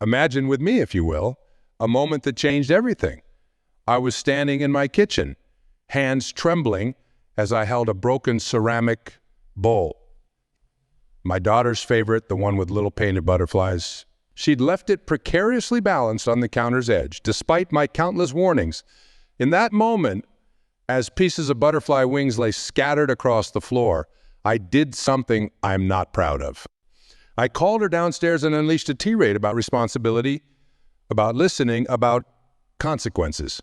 Imagine with me, if you will, a moment that changed everything. I was standing in my kitchen, hands trembling as I held a broken ceramic bowl. My daughter's favorite, the one with little painted butterflies. She'd left it precariously balanced on the counter's edge, despite my countless warnings. In that moment, as pieces of butterfly wings lay scattered across the floor, I did something I'm not proud of. I called her downstairs and unleashed a tirade about responsibility, about listening, about consequences.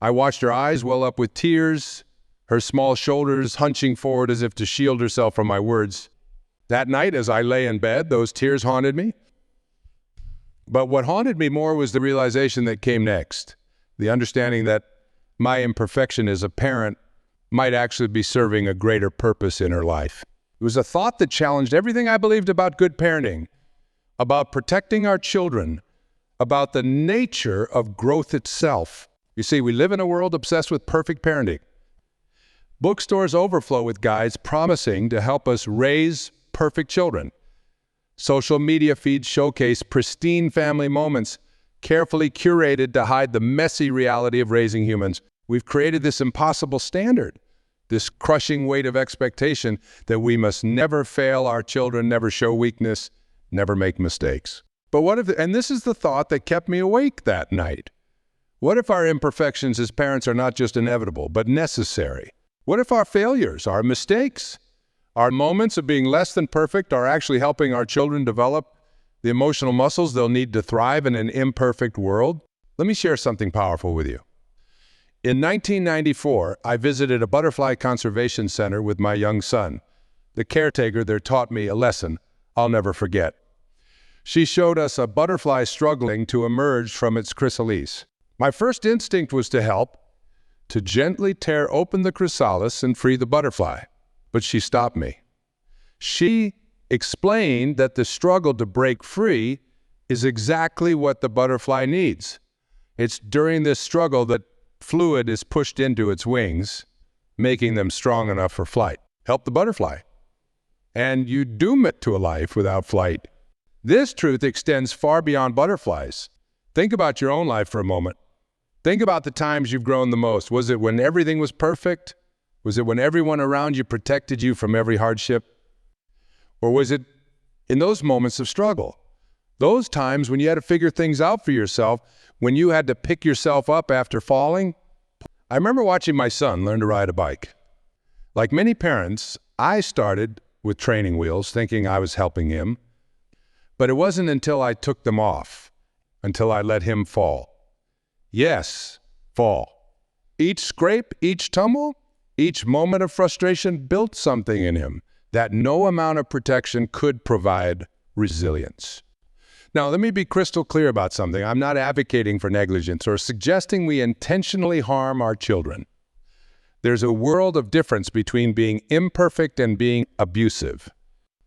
I watched her eyes well up with tears, her small shoulders hunching forward as if to shield herself from my words. That night, as I lay in bed, those tears haunted me. But what haunted me more was the realization that came next, the understanding that my imperfection as a parent might actually be serving a greater purpose in her life. It was a thought that challenged everything I believed about good parenting, about protecting our children, about the nature of growth itself. You see, we live in a world obsessed with perfect parenting. Bookstores overflow with guides promising to help us raise perfect children. Social media feeds showcase pristine family moments, carefully curated to hide the messy reality of raising humans. We've created this impossible standard, this crushing weight of expectation that we must never fail our children, never show weakness, never make mistakes. But what if, and this is the thought that kept me awake that night, what if our imperfections as parents are not just inevitable, but necessary? What if our failures, our mistakes, our moments of being less than perfect are actually helping our children develop the emotional muscles they'll need to thrive in an imperfect world? Let me share something powerful with you. In 1994, I visited a butterfly conservation center with my young son. The caretaker there taught me a lesson I'll never forget. She showed us a butterfly struggling to emerge from its chrysalis. My first instinct was to help, to gently tear open the chrysalis and free the butterfly. But she stopped me. She explained that the struggle to break free is exactly what the butterfly needs. It's during this struggle that fluid is pushed into its wings, making them strong enough for flight. Help the butterfly, and you doom it to a life without flight. This truth extends far beyond butterflies. Think about your own life for a moment. Think about the times you've grown the most. Was it when everything was perfect? Was it when everyone around you protected you from every hardship? Or was it in those moments of struggle? Those times when you had to figure things out for yourself, when you had to pick yourself up after falling? I remember watching my son learn to ride a bike. Like many parents, I started with training wheels, thinking I was helping him. But it wasn't until I took them off, until I let him fall. Yes, fall. Each scrape, each tumble, each moment of frustration built something in him that no amount of protection could provide resilience. Now, let me be crystal clear about something. I'm not advocating for negligence or suggesting we intentionally harm our children. There's a world of difference between being imperfect and being abusive.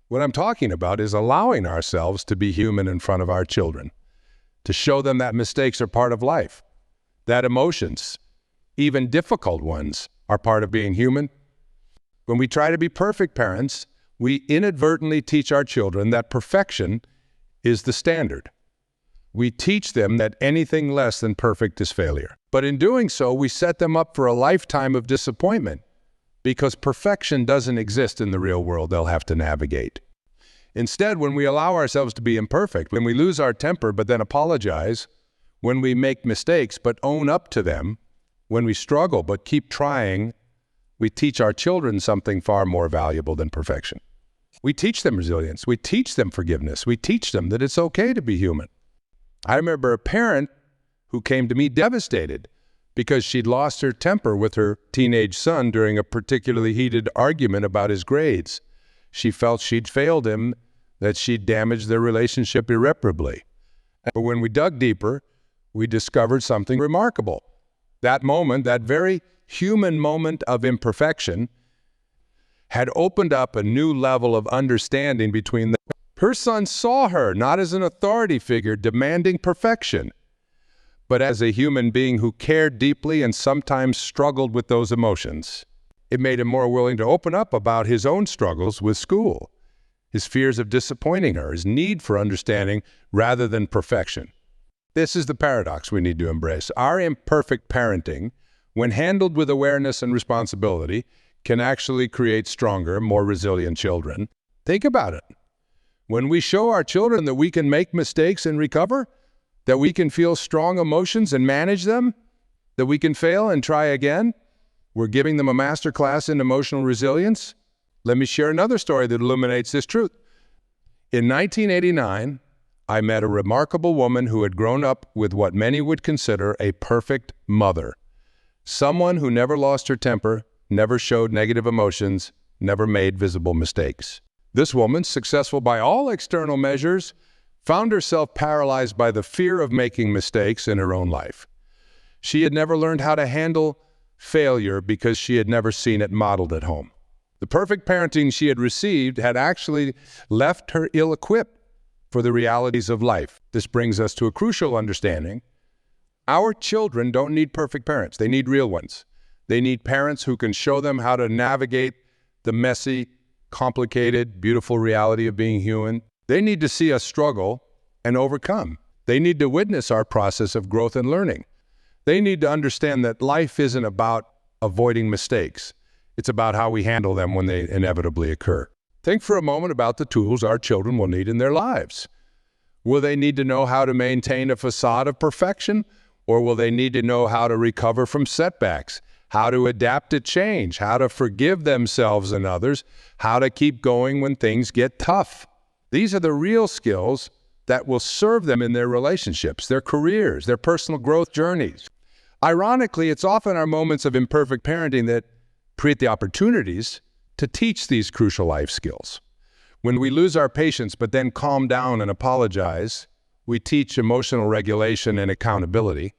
What I'm talking about is allowing ourselves to be human in front of our children, to show them that mistakes are part of life, that emotions, even difficult ones, are part of being human. When we try to be perfect parents, we inadvertently teach our children that perfection is the standard. We teach them that anything less than perfect is failure. But in doing so, we set them up for a lifetime of disappointment because perfection doesn't exist in the real world they'll have to navigate. Instead, when we allow ourselves to be imperfect, when we lose our temper but then apologize, when we make mistakes but own up to them, when we struggle but keep trying, we teach our children something far more valuable than perfection. We teach them resilience. We teach them forgiveness. We teach them that it's okay to be human. I remember a parent who came to me devastated because she'd lost her temper with her teenage son during a particularly heated argument about his grades. She felt she'd failed him, that she'd damaged their relationship irreparably. But when we dug deeper, we discovered something remarkable. That moment, that very human moment of imperfection, had opened up a new level of understanding between them. Her son saw her not as an authority figure demanding perfection, but as a human being who cared deeply and sometimes struggled with those emotions. It made him more willing to open up about his own struggles with school, his fears of disappointing her, his need for understanding rather than perfection. This is the paradox we need to embrace. Our imperfect parenting, when handled with awareness and responsibility, can actually create stronger, more resilient children. Think about it. When we show our children that we can make mistakes and recover, that we can feel strong emotions and manage them, that we can fail and try again, we're giving them a master class in emotional resilience. Let me share another story that illuminates this truth. In 1989, I met a remarkable woman who had grown up with what many would consider a perfect mother. Someone who never lost her temper, never showed negative emotions, never made visible mistakes. This woman, successful by all external measures, found herself paralyzed by the fear of making mistakes in her own life. She had never learned how to handle failure because she had never seen it modeled at home. The perfect parenting she had received had actually left her ill-equipped for the realities of life. This brings us to a crucial understanding. Our children don't need perfect parents. They need real ones. They need parents who can show them how to navigate the messy, complicated, beautiful reality of being human. They need to see us struggle and overcome. They need to witness our process of growth and learning. They need to understand that life isn't about avoiding mistakes. It's about how we handle them when they inevitably occur. Think for a moment about the tools our children will need in their lives. Will they need to know how to maintain a facade of perfection, or will they need to know how to recover from setbacks, how to adapt to change, how to forgive themselves and others, how to keep going when things get tough? These are the real skills that will serve them in their relationships, their careers, their personal growth journeys. Ironically, it's often our moments of imperfect parenting that create the opportunities to teach these crucial life skills. When we lose our patience but then calm down and apologize, we teach emotional regulation and accountability.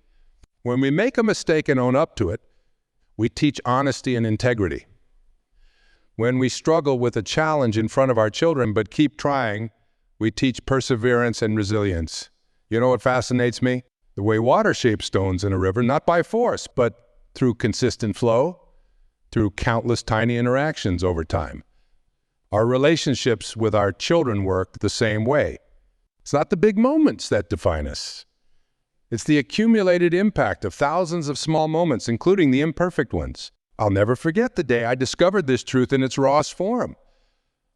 When we make a mistake and own up to it, we teach honesty and integrity. When we struggle with a challenge in front of our children but keep trying, we teach perseverance and resilience. You know what fascinates me? The way water shapes stones in a river, not by force, but through consistent flow, through countless tiny interactions over time. Our relationships with our children work the same way. It's not the big moments that define us. It's the accumulated impact of thousands of small moments, including the imperfect ones. I'll never forget the day I discovered this truth in its rawest form.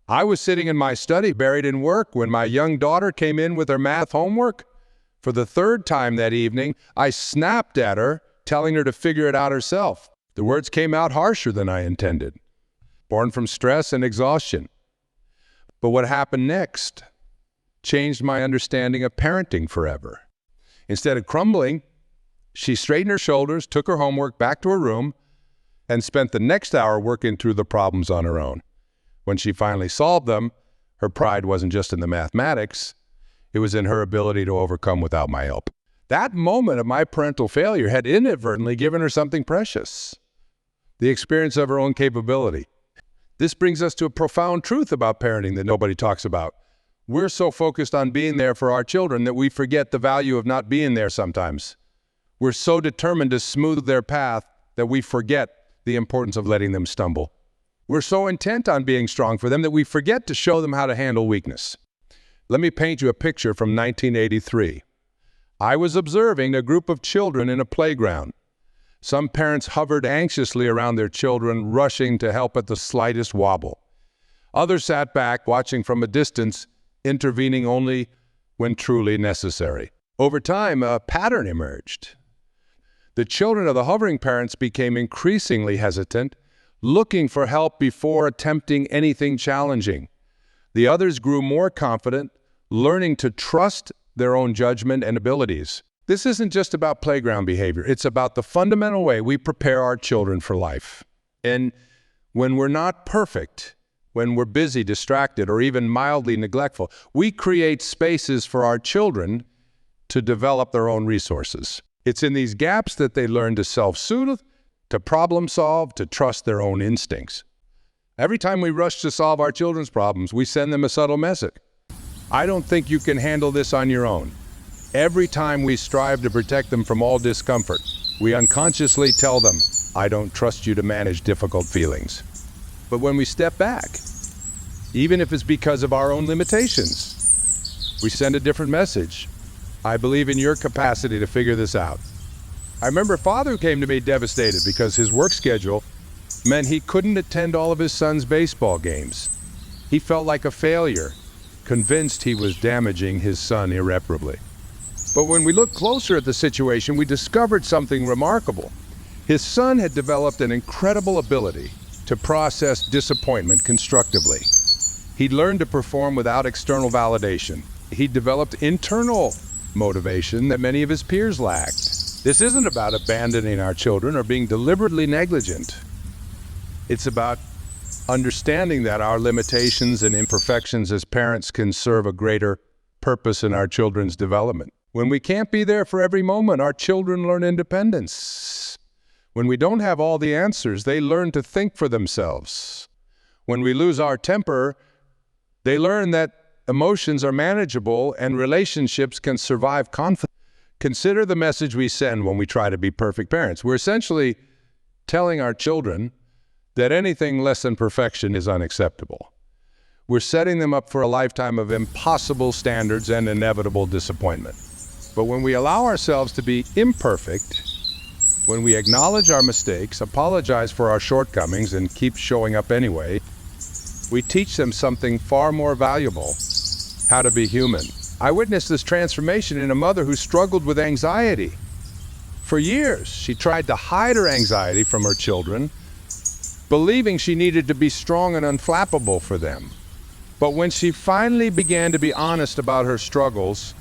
I was sitting in my study, buried in work, when my young daughter came in with her math homework. For the third time that evening, I snapped at her, telling her to figure it out herself. The words came out harsher than I intended, born from stress and exhaustion. But what happened next changed my understanding of parenting forever. Instead of crumbling, she straightened her shoulders, took her homework back to her room, and spent the next hour working through the problems on her own. When she finally solved them, her pride wasn't just in the mathematics, it was in her ability to overcome without my help. That moment of my parental failure had inadvertently given her something precious, the experience of her own capability. This brings us to a profound truth about parenting that nobody talks about. We're so focused on being there for our children that we forget the value of not being there sometimes. We're so determined to smooth their path that we forget the importance of letting them stumble. We're so intent on being strong for them that we forget to show them how to handle weakness. Let me paint you a picture from 1983. I was observing a group of children in a playground. Some parents hovered anxiously around their children, rushing to help at the slightest wobble. Others sat back, watching from a distance, intervening only when truly necessary. Over time, a pattern emerged. The children of the hovering parents became increasingly hesitant, looking for help before attempting anything challenging. The others grew more confident, learning to trust their own judgment and abilities. This isn't just about playground behavior. It's about the fundamental way we prepare our children for life. And when we're not perfect, when we're busy, distracted, or even mildly neglectful, we create spaces for our children to develop their own resources. It's in these gaps that they learn to self-soothe, to problem solve, to trust their own instincts. Every time we rush to solve our children's problems, we send them a subtle message. I don't think you can handle this on your own. Every time we strive to protect them from all discomfort, we unconsciously tell them, I don't trust you to manage difficult feelings. But when we step back, even if it's because of our own limitations. We send a different message. I believe in your capacity to figure this out. I remember a father who came to me devastated because his work schedule meant he couldn't attend all of his son's baseball games. He felt like a failure, convinced he was damaging his son irreparably. But when we looked closer at the situation, we discovered something remarkable. His son had developed an incredible ability to process disappointment constructively. He'd learned to perform without external validation. He developed internal motivation that many of his peers lacked. This isn't about abandoning our children or being deliberately negligent. It's about understanding that our limitations and imperfections as parents can serve a greater purpose in our children's development. When we can't be there for every moment, our children learn independence. When we don't have all the answers, they learn to think for themselves. When we lose our temper, they learn that emotions are manageable and relationships can survive conflict. Consider the message we send when we try to be perfect parents. We're essentially telling our children that anything less than perfection is unacceptable. We're setting them up for a lifetime of impossible standards and inevitable disappointment. But when we allow ourselves to be imperfect, when we acknowledge our mistakes, apologize for our shortcomings, and keep showing up anyway, we teach them something far more valuable: how to be human. I witnessed this transformation in a mother who struggled with anxiety. For years, she tried to hide her anxiety from her children, believing she needed to be strong and unflappable for them. But when she finally began to be honest about her struggles,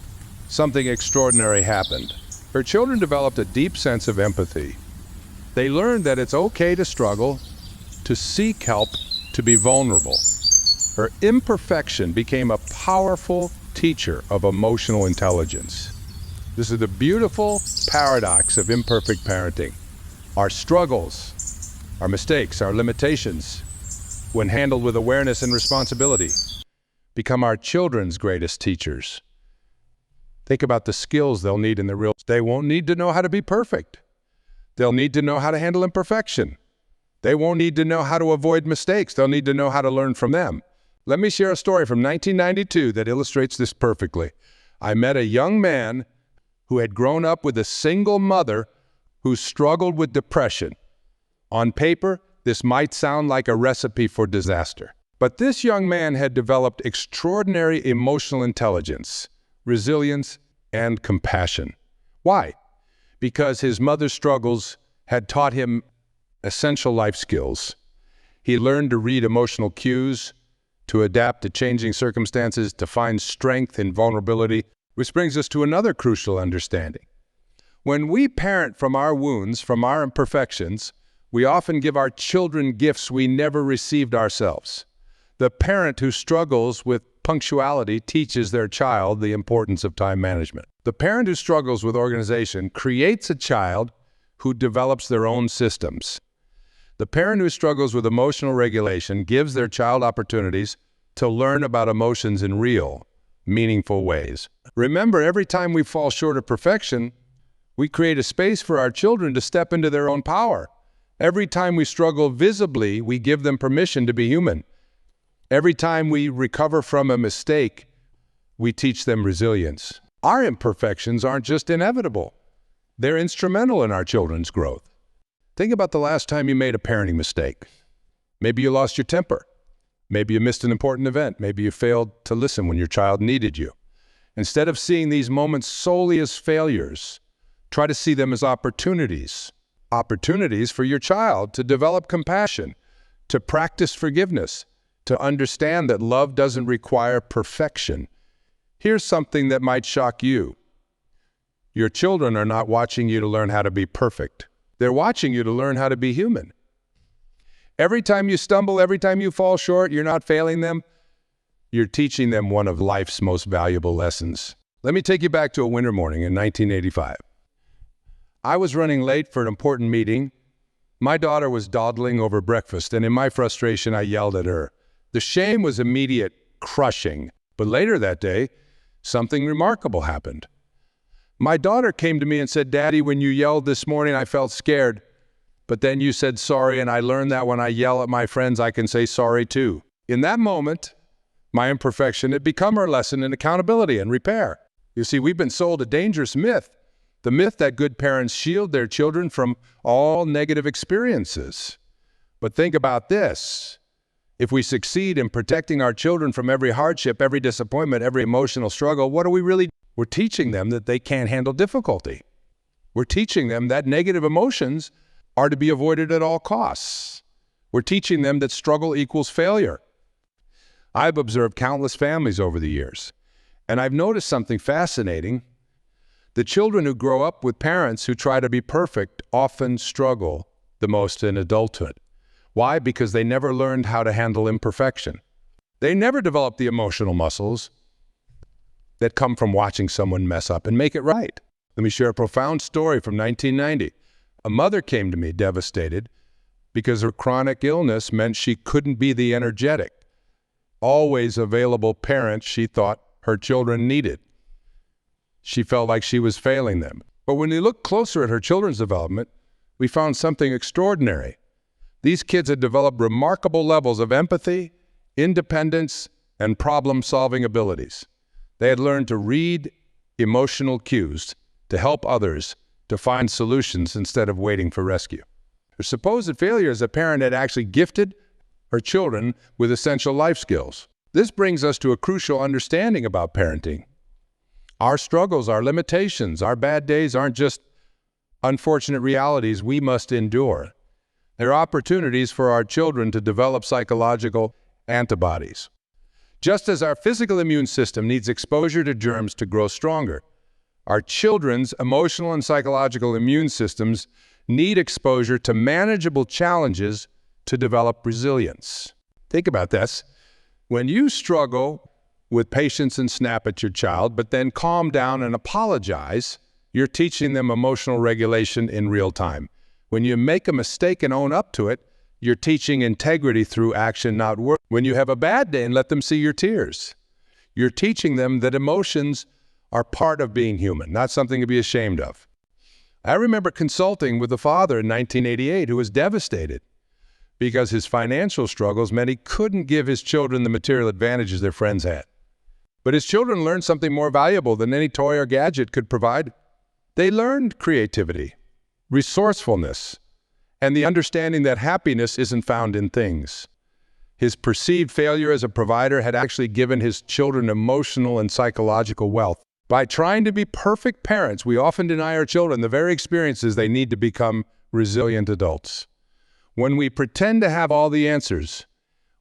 something extraordinary happened. Her children developed a deep sense of empathy. They learned that it's okay to struggle, to seek help, to be vulnerable. Her imperfection became a powerful teacher of emotional intelligence. This is the beautiful paradox of imperfect parenting. Our struggles, our mistakes, our limitations, when handled with awareness and responsibility, become our children's greatest teachers. Think about the skills they'll need in the real. They won't need to know how to be perfect. They'll need to know how to handle imperfection. They won't need to know how to avoid mistakes. They'll need to know how to learn from them. Let me share a story from 1992 that illustrates this perfectly. I met a young man who had grown up with a single mother who struggled with depression. On paper, this might sound like a recipe for disaster. But this young man had developed extraordinary emotional intelligence, resilience, and compassion. Why? Because his mother's struggles had taught him essential life skills. He learned to read emotional cues, to adapt to changing circumstances, to find strength in vulnerability, which brings us to another crucial understanding. When we parent from our wounds, from our imperfections, we often give our children gifts we never received ourselves. The parent who struggles with punctuality teaches their child the importance of time management. The parent who struggles with organization creates a child who develops their own systems. The parent who struggles with emotional regulation gives their child opportunities to learn about emotions in real, meaningful ways. Remember, every time we fall short of perfection, we create a space for our children to step into their own power. Every time we struggle visibly, we give them permission to be human. Every time we recover from a mistake, we teach them resilience. Our imperfections aren't just inevitable. They're instrumental in our children's growth. Think about the last time you made a parenting mistake. Maybe you lost your temper. Maybe you missed an important event. Maybe you failed to listen when your child needed you. Instead of seeing these moments solely as failures, try to see them as opportunities. Opportunities for your child to develop compassion, to practice forgiveness, to understand that love doesn't require perfection. Here's something that might shock you. Your children are not watching you to learn how to be perfect. They're watching you to learn how to be human. Every time you stumble, every time you fall short, you're not failing them. You're teaching them one of life's most valuable lessons. Let me take you back to a winter morning in 1985. I was running late for an important meeting. My daughter was dawdling over breakfast, and in my frustration, I yelled at her. The shame was immediate, crushing. But later that day, something remarkable happened. My daughter came to me and said, "Daddy, when you yelled this morning, I felt scared. But then you said sorry, and I learned that when I yell at my friends, I can say sorry too." In that moment, My imperfection had become our lesson in accountability and repair. You see, we've been sold a dangerous myth, the myth that good parents shield their children from all negative experiences. But think about this. If we succeed in protecting our children from every hardship, every disappointment, every emotional struggle, what are we really doing? We're teaching them that they can't handle difficulty. We're teaching them that negative emotions are to be avoided at all costs. We're teaching them that struggle equals failure. I've observed countless families over the years, and I've noticed something fascinating. The children who grow up with parents who try to be perfect often struggle the most in adulthood. Why? Because they never learned how to handle imperfection. They never developed the emotional muscles that come from watching someone mess up and make it right. Let me share a profound story from 1990. A mother came to me devastated because her chronic illness meant she couldn't be the energetic, always available parent she thought her children needed. She felt like she was failing them. But when we looked closer at her children's development, we found something extraordinary. These kids had developed remarkable levels of empathy, independence, and problem-solving abilities. They had learned to read emotional cues, to help others, to find solutions instead of waiting for rescue. Her supposed failure as a parent had actually gifted her children with essential life skills. This brings us to a crucial understanding about parenting. Our struggles, our limitations, our bad days aren't just unfortunate realities we must endure. They're opportunities for our children to develop psychological antibodies. Just as our physical immune system needs exposure to germs to grow stronger, our children's emotional and psychological immune systems need exposure to manageable challenges to develop resilience. Think about this. When you struggle with patience and snap at your child, but then calm down and apologize, you're teaching them emotional regulation in real time. When you make a mistake and own up to it, you're teaching integrity through action, not words. When you have a bad day and let them see your tears, you're teaching them that emotions are part of being human, not something to be ashamed of. I remember consulting with a father in 1988 who was devastated because his financial struggles meant he couldn't give his children the material advantages their friends had. But his children learned something more valuable than any toy or gadget could provide. They learned creativity, resourcefulness, and the understanding that happiness isn't found in things. His perceived failure as a provider had actually given his children emotional and psychological wealth. By trying to be perfect parents, we often deny our children the very experiences they need to become resilient adults. When we pretend to have all the answers,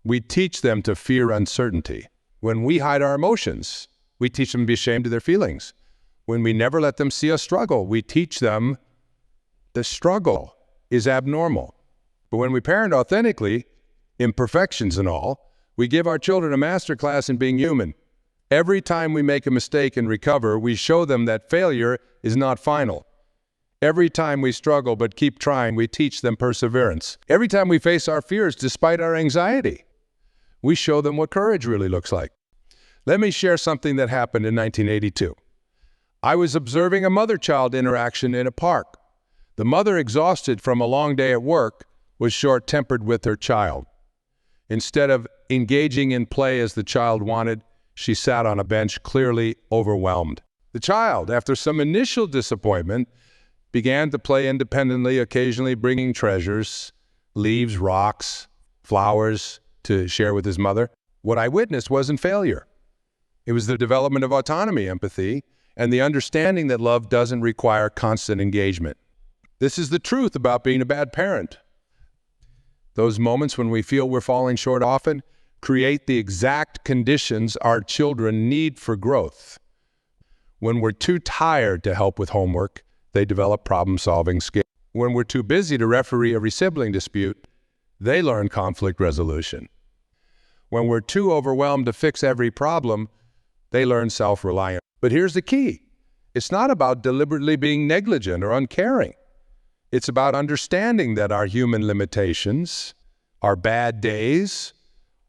we teach them to fear uncertainty. When we hide our emotions, we teach them to be ashamed of their feelings. When we never let them see us struggle, we teach them the struggle is abnormal. But when we parent authentically, imperfections and all, we give our children a master class in being human. Every time we make a mistake and recover, we show them that failure is not final. Every time we struggle but keep trying, we teach them perseverance. Every time we face our fears despite our anxiety, we show them what courage really looks like. Let me share something that happened in 1982. I was observing a mother-child interaction in a park. The mother, exhausted from a long day at work, was short-tempered with her child. Instead of engaging in play as the child wanted, she sat on a bench, clearly overwhelmed. The child, after some initial disappointment, began to play independently, occasionally bringing treasures, leaves, rocks, flowers to share with his mother. What I witnessed wasn't failure. It was the development of autonomy, empathy, and the understanding that love doesn't require constant engagement. This is the truth about being a bad parent. Those moments when we feel we're falling short often create the exact conditions our children need for growth. When we're too tired to help with homework, they develop problem-solving skills. When we're too busy to referee every sibling dispute, they learn conflict resolution. When we're too overwhelmed to fix every problem, they learn self-reliance. But here's the key. It's not about deliberately being negligent or uncaring. It's about understanding that our human limitations, our bad days,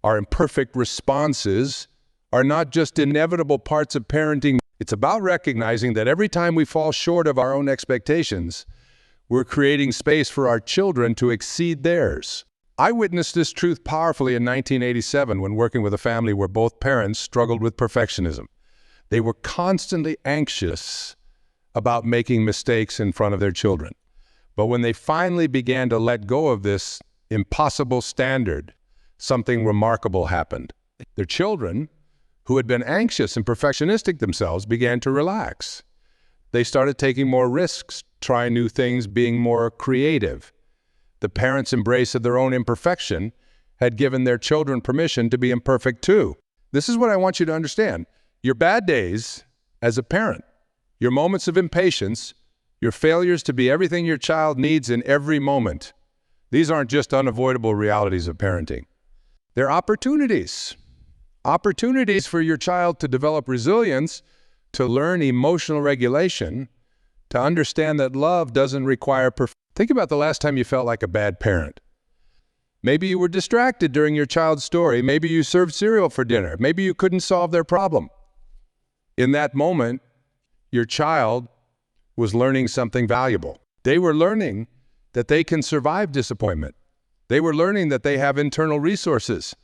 our imperfect responses are not just inevitable parts of parenting. It's about recognizing that every time we fall short of our own expectations, we're creating space for our children to exceed theirs. I witnessed this truth powerfully in 1987 when working with a family where both parents struggled with perfectionism. They were constantly anxious about making mistakes in front of their children. But when they finally began to let go of this impossible standard, something remarkable happened. Their children, who had been anxious and perfectionistic themselves, began to relax. They started taking more risks, trying new things, being more creative. The parents' embrace of their own imperfection had given their children permission to be imperfect too. This is what I want you to understand. Your bad days as a parent, your moments of impatience, your failures to be everything your child needs in every moment, these aren't just unavoidable realities of parenting. They're opportunities. Opportunities for your child to develop resilience, to learn emotional regulation, to understand that love doesn't require perfection. Think about the last time you felt like a bad parent. Maybe you were distracted during your child's story. Maybe you served cereal for dinner. Maybe you couldn't solve their problem. In that moment, your child was learning something valuable. They were learning that they can survive disappointment. They were learning that they have internal resources.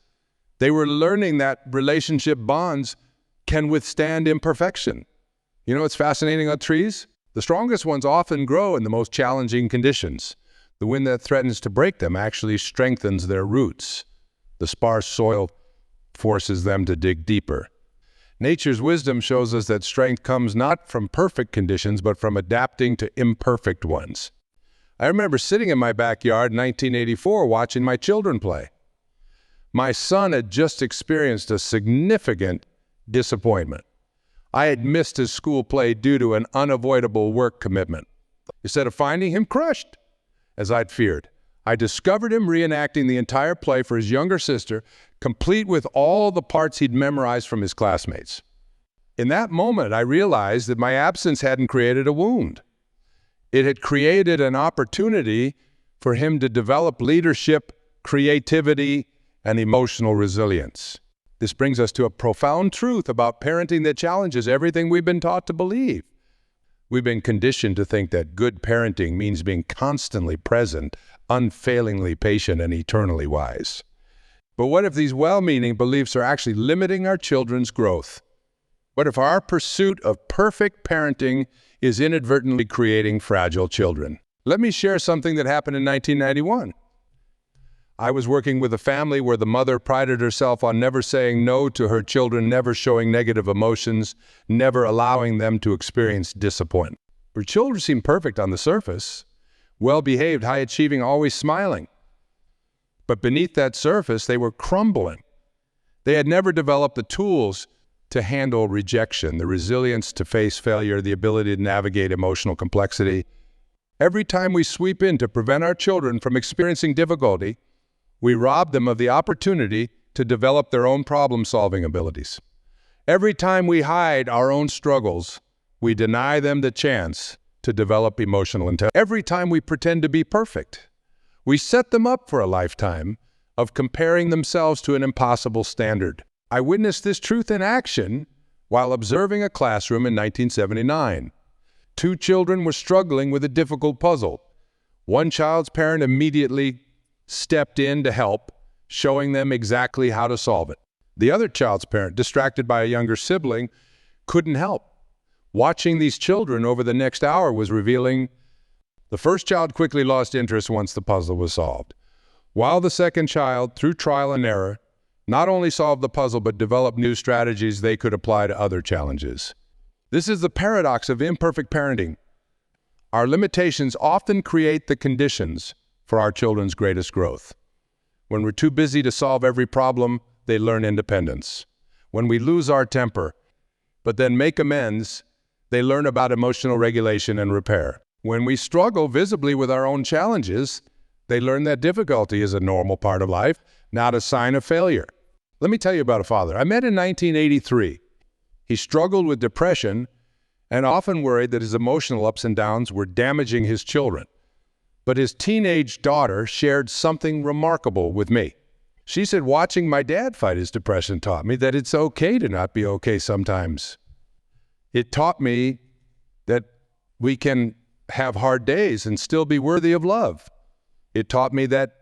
They were learning that relationship bonds can withstand imperfection. You know what's fascinating on trees? The strongest ones often grow in the most challenging conditions. The wind that threatens to break them actually strengthens their roots. The sparse soil forces them to dig deeper. Nature's wisdom shows us that strength comes not from perfect conditions, but from adapting to imperfect ones. I remember sitting in my backyard in 1984 watching my children play. My son had just experienced a significant disappointment. I had missed his school play due to an unavoidable work commitment. Instead of finding him crushed, as I'd feared, I discovered him reenacting the entire play for his younger sister, complete with all the parts he'd memorized from his classmates. In that moment, I realized that my absence hadn't created a wound. It had created an opportunity for him to develop leadership, creativity, and emotional resilience. This brings us to a profound truth about parenting that challenges everything we've been taught to believe. We've been conditioned to think that good parenting means being constantly present, unfailingly patient, and eternally wise. But what if these well-meaning beliefs are actually limiting our children's growth? What if our pursuit of perfect parenting is inadvertently creating fragile children? Let me share something that happened in 1991. I was working with a family where the mother prided herself on never saying no to her children, never showing negative emotions, never allowing them to experience disappointment. Her children seemed perfect on the surface, well-behaved, high-achieving, always smiling. But beneath that surface, they were crumbling. They had never developed the tools to handle rejection, the resilience to face failure, the ability to navigate emotional complexity. Every time we sweep in to prevent our children from experiencing difficulty, we rob them of the opportunity to develop their own problem-solving abilities. Every time we hide our own struggles, we deny them the chance to develop emotional intelligence. Every time we pretend to be perfect, we set them up for a lifetime of comparing themselves to an impossible standard. I witnessed this truth in action while observing a classroom in 1979. Two children were struggling with a difficult puzzle. One child's parent immediately stepped in to help, showing them exactly how to solve it. The other child's parent, distracted by a younger sibling, couldn't help. Watching these children over the next hour was revealing. The first child quickly lost interest once the puzzle was solved, while the second child, through trial and error, not only solved the puzzle but developed new strategies they could apply to other challenges. This is the paradox of imperfect parenting. Our limitations often create the conditions for our children's greatest growth. When we're too busy to solve every problem, they learn independence. When we lose our temper, but then make amends, they learn about emotional regulation and repair. When we struggle visibly with our own challenges, they learn that difficulty is a normal part of life, not a sign of failure. Let me tell you about a father I met in 1983. He struggled with depression and often worried that his emotional ups and downs were damaging his children. But his teenage daughter shared something remarkable with me. She said, watching my dad fight his depression taught me that it's okay to not be okay sometimes. It taught me that we can have hard days and still be worthy of love. It taught me that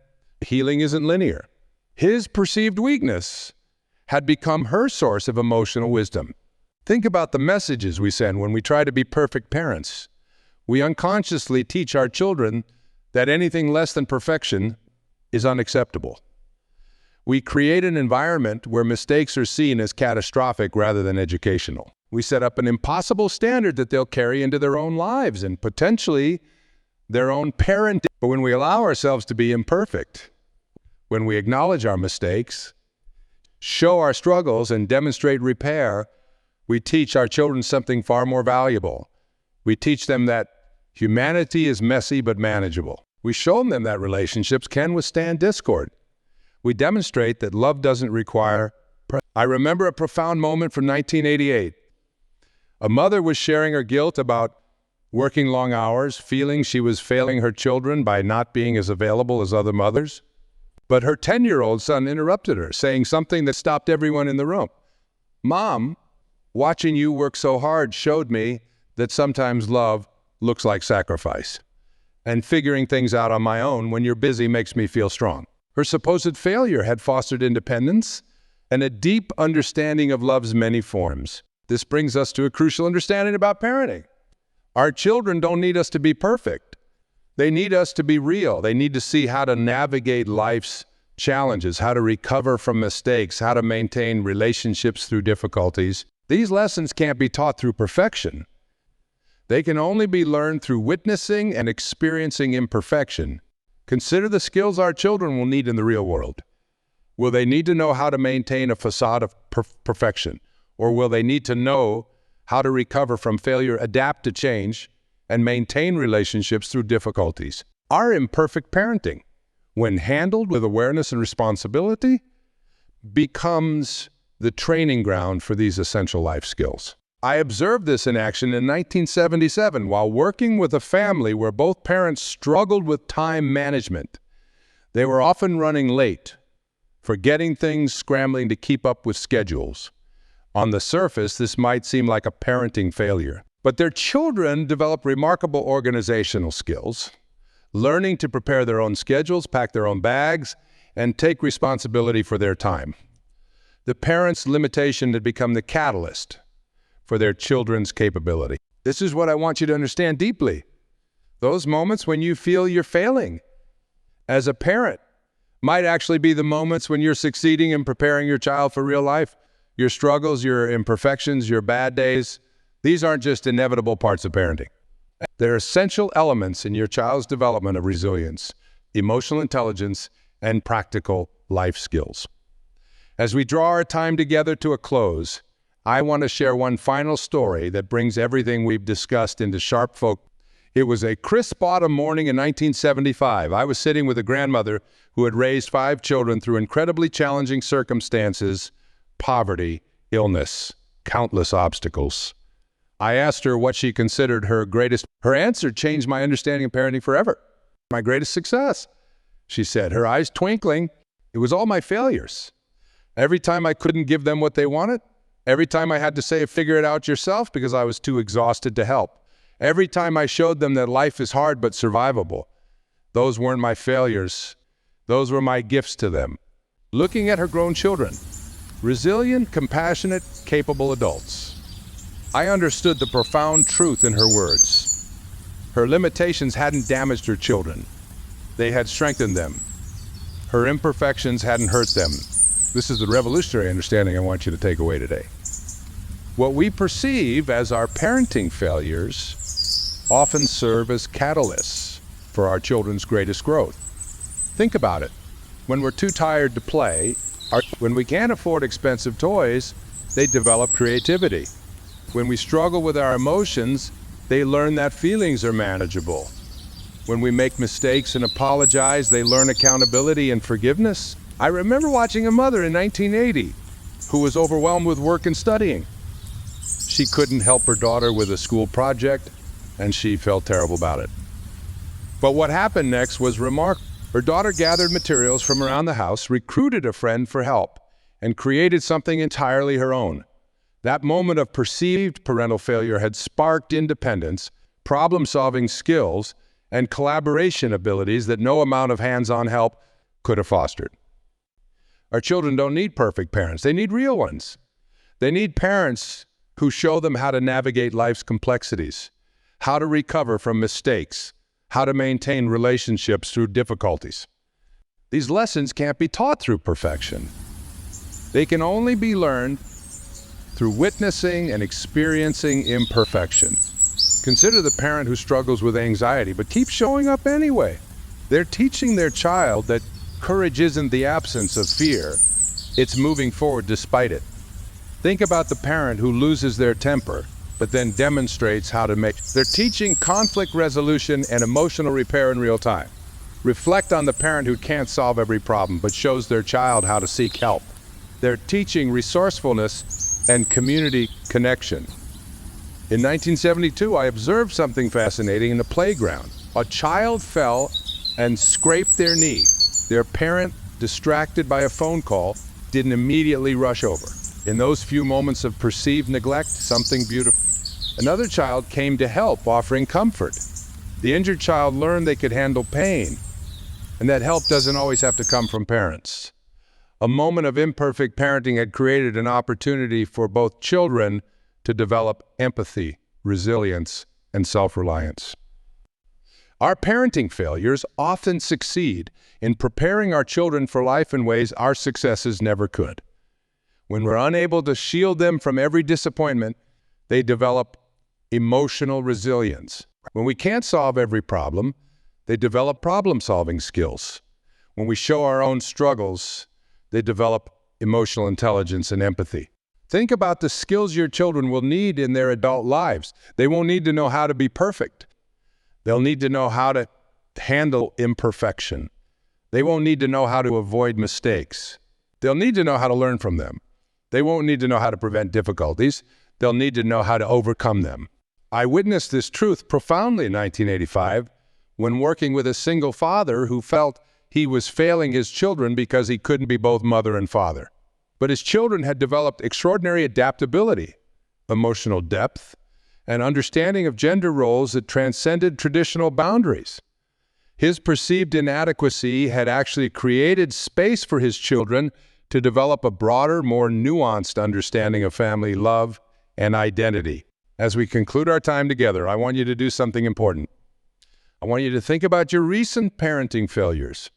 Healing isn't linear. His perceived weakness had become her source of emotional wisdom. Think about the messages we send when we try to be perfect parents. We unconsciously teach our children that anything less than perfection is unacceptable. We create an environment where mistakes are seen as catastrophic rather than educational. We set up an impossible standard that they'll carry into their own lives and potentially their own parenting. But when we allow ourselves to be imperfect, when we acknowledge our mistakes, show our struggles, and demonstrate repair, we teach our children something far more valuable. We teach them that humanity is messy but manageable. We show them that relationships can withstand discord. We demonstrate that love doesn't require. I remember a profound moment from 1988. A mother was sharing her guilt about working long hours, feeling she was failing her children by not being as available as other mothers. But her 10-year-old son interrupted her, saying something that stopped everyone in the room. "Mom, watching you work so hard showed me that sometimes love looks like sacrifice. And figuring things out on my own when you're busy makes me feel strong." Her supposed failure had fostered independence and a deep understanding of love's many forms. This brings us to a crucial understanding about parenting. Our children don't need us to be perfect. They need us to be real. They need to see how to navigate life's challenges, how to recover from mistakes, how to maintain relationships through difficulties. These lessons can't be taught through perfection. They can only be learned through witnessing and experiencing imperfection. Consider the skills our children will need in the real world. Will they need to know how to maintain a facade of perfection? Or will they need to know how to recover from failure, adapt to change, and maintain relationships through difficulties? Our imperfect parenting, when handled with awareness and responsibility, becomes the training ground for these essential life skills. I observed this in action in 1977 while working with a family where both parents struggled with time management. They were often running late, forgetting things, scrambling to keep up with schedules. On the surface, this might seem like a parenting failure, but their children developed remarkable organizational skills, learning to prepare their own schedules, pack their own bags, and take responsibility for their time. The parents' limitation had become the catalyst for their children's capability. This is what I want you to understand deeply. Those moments when you feel you're failing as a parent might actually be the moments when you're succeeding in preparing your child for real life. Your struggles, your imperfections, your bad days, these aren't just inevitable parts of parenting. They're essential elements in your child's development of resilience, emotional intelligence, and practical life skills. As we draw our time together to a close, I want to share one final story that brings everything we've discussed into sharp focus. It was a crisp autumn morning in 1975. I was sitting with a grandmother who had raised 5 children through incredibly challenging circumstances, poverty, illness, countless obstacles. I asked her what she considered her greatest. Her answer changed my understanding of parenting forever. "My greatest success," she said, her eyes twinkling. "It was all my failures. Every time I couldn't give them what they wanted. Every time I had to say, figure it out yourself because I was too exhausted to help. Every time I showed them that life is hard but survivable. Those weren't my failures. Those were my gifts to them." Looking at her grown children, resilient, compassionate, capable adults, I understood the profound truth in her words. Her limitations hadn't damaged her children. They had strengthened them. Her imperfections hadn't hurt them. This is the revolutionary understanding I want you to take away today. What we perceive as our parenting failures often serve as catalysts for our children's greatest growth. Think about it. When we're too tired to play, when we can't afford expensive toys, they develop creativity. When we struggle with our emotions, they learn that feelings are manageable. When we make mistakes and apologize, they learn accountability and forgiveness. I remember watching a mother in 1980 who was overwhelmed with work and studying. She couldn't help her daughter with a school project, and she felt terrible about it. But what happened next was remarkable. Her daughter gathered materials from around the house, recruited a friend for help, and created something entirely her own. That moment of perceived parental failure had sparked independence, problem-solving skills, and collaboration abilities that no amount of hands-on help could have fostered. Our children don't need perfect parents. They need real ones. They need parents who show them how to navigate life's complexities, how to recover from mistakes, how to maintain relationships through difficulties. These lessons can't be taught through perfection. They can only be learned through witnessing and experiencing imperfection. Consider the parent who struggles with anxiety but keeps showing up anyway. They're teaching their child that courage isn't the absence of fear, it's moving forward despite it. Think about the parent who loses their temper but then demonstrates how to make. They're teaching conflict resolution and emotional repair in real time. Reflect on the parent who can't solve every problem but shows their child how to seek help. They're teaching resourcefulness and community connection. In 1972, I observed something fascinating in the playground. A child fell and scraped their knee. Their parent, distracted by a phone call, didn't immediately rush over. In those few moments of perceived neglect, something beautiful. Another child came to help, offering comfort. The injured child learned they could handle pain, and that help doesn't always have to come from parents. A moment of imperfect parenting had created an opportunity for both children to develop empathy, resilience, and self-reliance. Our parenting failures often succeed in preparing our children for life in ways our successes never could. When we're unable to shield them from every disappointment, they develop emotional resilience. When we can't solve every problem, they develop problem-solving skills. When we show our own struggles, they develop emotional intelligence and empathy. Think about the skills your children will need in their adult lives. They won't need to know how to be perfect. They'll need to know how to handle imperfection. They won't need to know how to avoid mistakes. They'll need to know how to learn from them. They won't need to know how to prevent difficulties. They'll need to know how to overcome them. I witnessed this truth profoundly in 1985 when working with a single father who felt he was failing his children because he couldn't be both mother and father. But his children had developed extraordinary adaptability, emotional depth, and understanding of gender roles that transcended traditional boundaries. His perceived inadequacy had actually created space for his children to develop a broader, more nuanced understanding of family love and identity. As we conclude our time together, I want you to do something important. I want you to think about your recent parenting failures,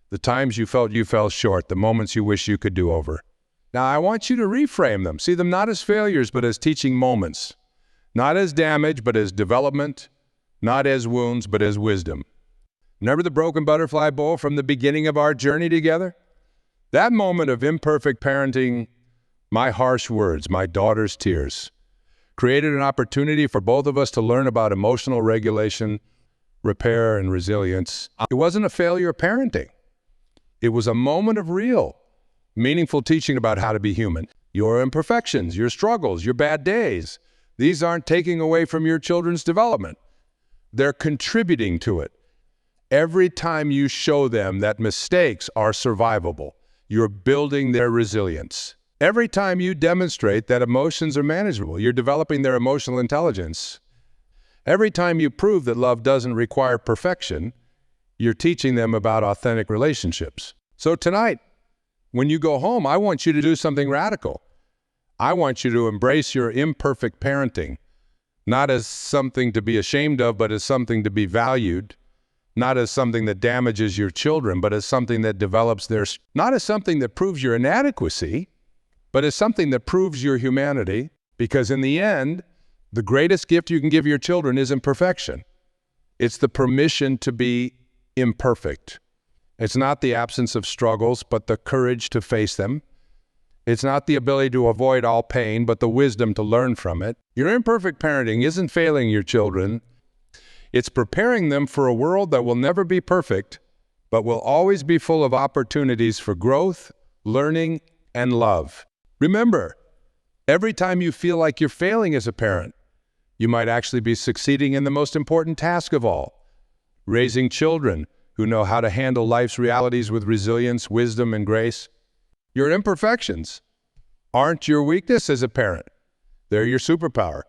the times you felt you fell short, the moments you wish you could do over. Now, I want you to reframe them. See them not as failures, but as teaching moments. Not as damage, but as development. Not as wounds, but as wisdom. Remember the broken butterfly bowl from the beginning of our journey together? That moment of imperfect parenting, my harsh words, my daughter's tears, created an opportunity for both of us to learn about emotional regulation, repair, and resilience. It wasn't a failure of parenting. It was a moment of real, meaningful teaching about how to be human. Your imperfections, your struggles, your bad days, these aren't taking away from your children's development. They're contributing to it. Every time you show them that mistakes are survivable, you're building their resilience. Every time you demonstrate that emotions are manageable, you're developing their emotional intelligence. Every time you prove that love doesn't require perfection, you're teaching them about authentic relationships. So tonight, when you go home, I want you to do something radical. I want you to embrace your imperfect parenting, not as something to be ashamed of, but as something to be valued, not as something that damages your children, but as something that develops not as something that proves your inadequacy, but as something that proves your humanity, because in the end, the greatest gift you can give your children isn't perfection. It's the permission to be imperfect. It's not the absence of struggles, but the courage to face them. It's not the ability to avoid all pain, but the wisdom to learn from it. Your imperfect parenting isn't failing your children. It's preparing them for a world that will never be perfect, but will always be full of opportunities for growth, learning, and love. Remember, every time you feel like you're failing as a parent, you might actually be succeeding in the most important task of all, raising children who know how to handle life's realities with resilience, wisdom, and grace. Your imperfections aren't your weakness as a parent. They're your superpower.